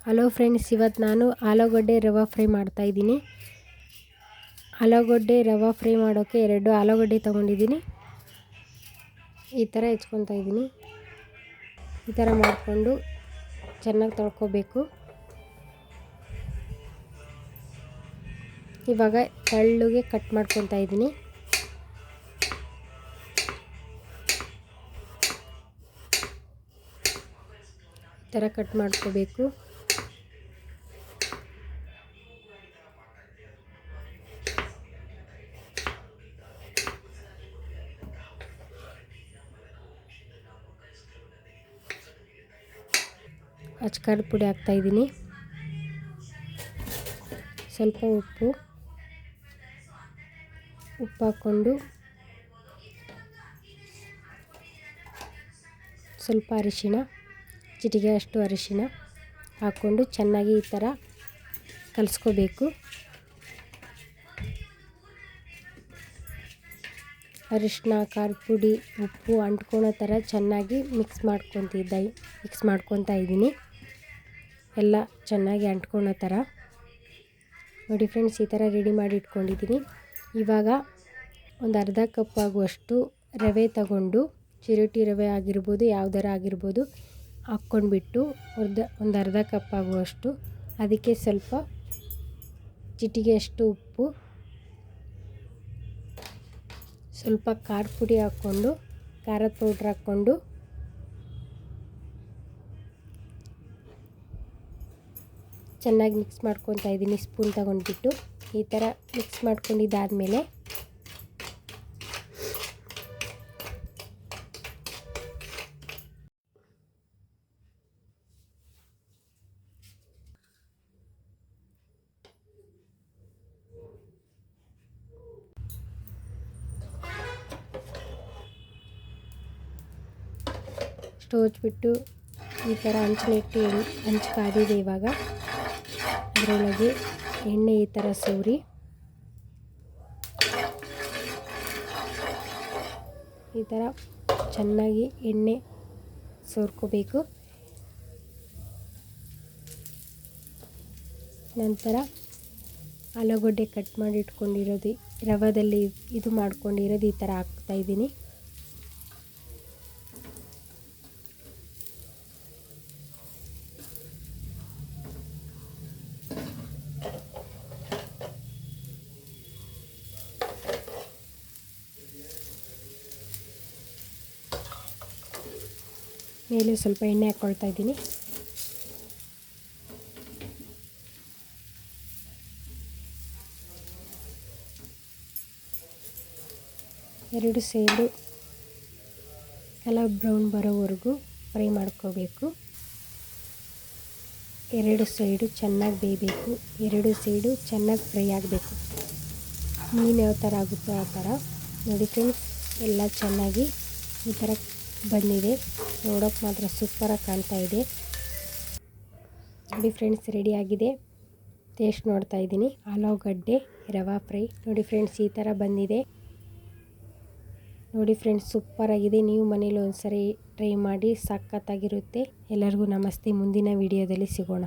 Hello friends, ಇವತ್ತು ನಾನು ಆಲೂಗಡ್ಡೆ ರವೆ ಫ್ರೈ ಮಾಡ್ತಾಯಿದ್ದೀನಿ. ಆಲೂಗಡ್ಡೆ ರವೆ ಫ್ರೈ ಮಾಡೋಕ್ಕೆ 2 ಆಲೂಗಡ್ಡೆ ತೊಗೊಂಡಿದ್ದೀನಿ. ಈ ಥರ ಹೆಚ್ಕೊತಾ ಇದ್ದೀನಿ. ಈ ಥರ ಮಾಡಿಕೊಂಡು ಚೆನ್ನಾಗಿ ತೊಳ್ಕೊಬೇಕು. ಇವಾಗ ತೆಳ್ಳಗೆ ಕಟ್ ಮಾಡ್ಕೊತಾ ಇದ್ದೀನಿ. ಈ ಥರ ಕಟ್ ಮಾಡ್ಕೋಬೇಕು. ಅಚ್ಕಾರದ ಪುಡಿ ಹಾಕ್ತಾಯಿದ್ದೀನಿ. ಸ್ವಲ್ಪ ಉಪ್ಪು ಹಾಕ್ಕೊಂಡು ಸ್ವಲ್ಪ ಅರಿಶಿಣ, ಚಿಟಿಕೆ ಅಷ್ಟು ಅರಿಶಿಣ ಹಾಕ್ಕೊಂಡು ಚೆನ್ನಾಗಿ ಈ ಥರ ಕಲಿಸ್ಕೋಬೇಕು. ಅರಿಶಿಣ, ಖಾರದ ಪುಡಿ, ಉಪ್ಪು ಅಂಟ್ಕೊಳೋ ಥರ ಚೆನ್ನಾಗಿ ಮಿಕ್ಸ್ ಮಾಡ್ಕೊತಾ ಇದ್ದೀನಿ. ಎಲ್ಲ ಚೆನ್ನಾಗಿ ಅಂಟ್ಕೊಳೋ ಥರ ನೋಡಿ ಫ್ರೆಂಡ್ಸ್, ಈ ಥರ ರೆಡಿ ಮಾಡಿ ಇಟ್ಕೊಂಡಿದ್ದೀನಿ. ಇವಾಗ ಒಂದು ಅರ್ಧ ಕಪ್ ಆಗುವಷ್ಟು ರವೆ ತಗೊಂಡು, ಚಿರೋಟಿ ರವೆ ಆಗಿರ್ಬೋದು, ಯಾವುದರ ಆಗಿರ್ಬೋದು, ಹಾಕ್ಕೊಂಡ್ಬಿಟ್ಟು ಒಂದು ಅರ್ಧ ಕಪ್ ಆಗುವಷ್ಟು, ಅದಕ್ಕೆ ಸ್ವಲ್ಪ ಚಿಟಿಕೆಯಷ್ಟು ಉಪ್ಪು, ಸ್ವಲ್ಪ ಖಾರದ ಪುಡಿ ಹಾಕ್ಕೊಂಡು, ಖಾರದ ಪೌಡ್ರ್ ಹಾಕ್ಕೊಂಡು ಚೆನ್ನಾಗಿ ಮಿಕ್ಸ್ ಮಾಡ್ಕೊತಾ ಇದ್ದೀನಿ. ಸ್ಪೂನ್ ತಗೊಂಡ್ಬಿಟ್ಟು ಈ ಥರ ಮಿಕ್ಸ್ ಮಾಡ್ಕೊಂಡಿದ್ದಾದಮೇಲೆ ಸ್ಟವ್ ಹಚ್ಬಿಟ್ಟು ಈ ಥರ ಹಂಚಿನಿಟ್ಟು ಹಂಚು ಕಾದಿದೆ. ಇವಾಗ ಅದರೊಳಗೆ ಎಣ್ಣೆ ಈ ಥರ ಸವರಿ ಈ ಥರ ಚೆನ್ನಾಗಿ ಎಣ್ಣೆ ಸೋರ್ಕೋಬೇಕು. ನಂತರ ಆಲೂಗಡ್ಡೆ ಕಟ್ ಮಾಡಿ ಇಟ್ಕೊಂಡಿರೋದು, ರವದಲ್ಲಿ ಇದು ಮಾಡ್ಕೊಂಡಿರೋದು ಈ ಥರ ಹಾಕ್ತಾಯಿದ್ದೀನಿ. ಮೇಲೆ ಸ್ವಲ್ಪ ಎಣ್ಣೆ ಹಾಕ್ಕೊಳ್ತಾ ಇದ್ದೀನಿ. ಎರಡು ಸೈಡು ಕಲರ್ ಬ್ರೌನ್ ಬರೋವರೆಗೂ ಫ್ರೈ ಮಾಡ್ಕೋಬೇಕು. ಎರಡು ಸೈಡು ಚೆನ್ನಾಗಿ ಬೇಯಬೇಕು. ಎರಡು ಸೈಡು ಚೆನ್ನಾಗಿ ಫ್ರೈ ಆಗಬೇಕು. ಮೀನು ಯಾವ ಥರ ಆಗುತ್ತೋ ಆ ಥರ ನೋಡಿ ಫ್ರೆಂಡ್ಸ್, ಎಲ್ಲ ಚೆನ್ನಾಗಿ ಈ ಥರ ಬಂದಿದೆ. ನೋಡೋಕೆ ಮಾತ್ರ ಸೂಪರಾಗಿ ಕಾಣ್ತಾ ಇದೆ. ನೋಡಿ ಫ್ರೆಂಡ್ಸ್, ರೆಡಿಯಾಗಿದೆ. ಟೇಸ್ಟ್ ನೋಡ್ತಾ ಇದ್ದೀನಿ. ಆಲೂಗಡ್ಡೆ ರವಾ ಫ್ರೈ ನೋಡಿ ಫ್ರೆಂಡ್ಸ್, ಈ ಥರ ಬಂದಿದೆ. ನೋಡಿ ಫ್ರೆಂಡ್ಸ್, ಸೂಪರಾಗಿದೆ. ನೀವು ಮನೇಲಿ ಒಂದ್ಸರಿ ಟ್ರೈ ಮಾಡಿ, ಸಖತ್ತಾಗಿರುತ್ತೆ. ಎಲ್ಲರಿಗೂ ನಮಸ್ತೆ. ಮುಂದಿನ ವಿಡಿಯೋದಲ್ಲಿ ಸಿಗೋಣ.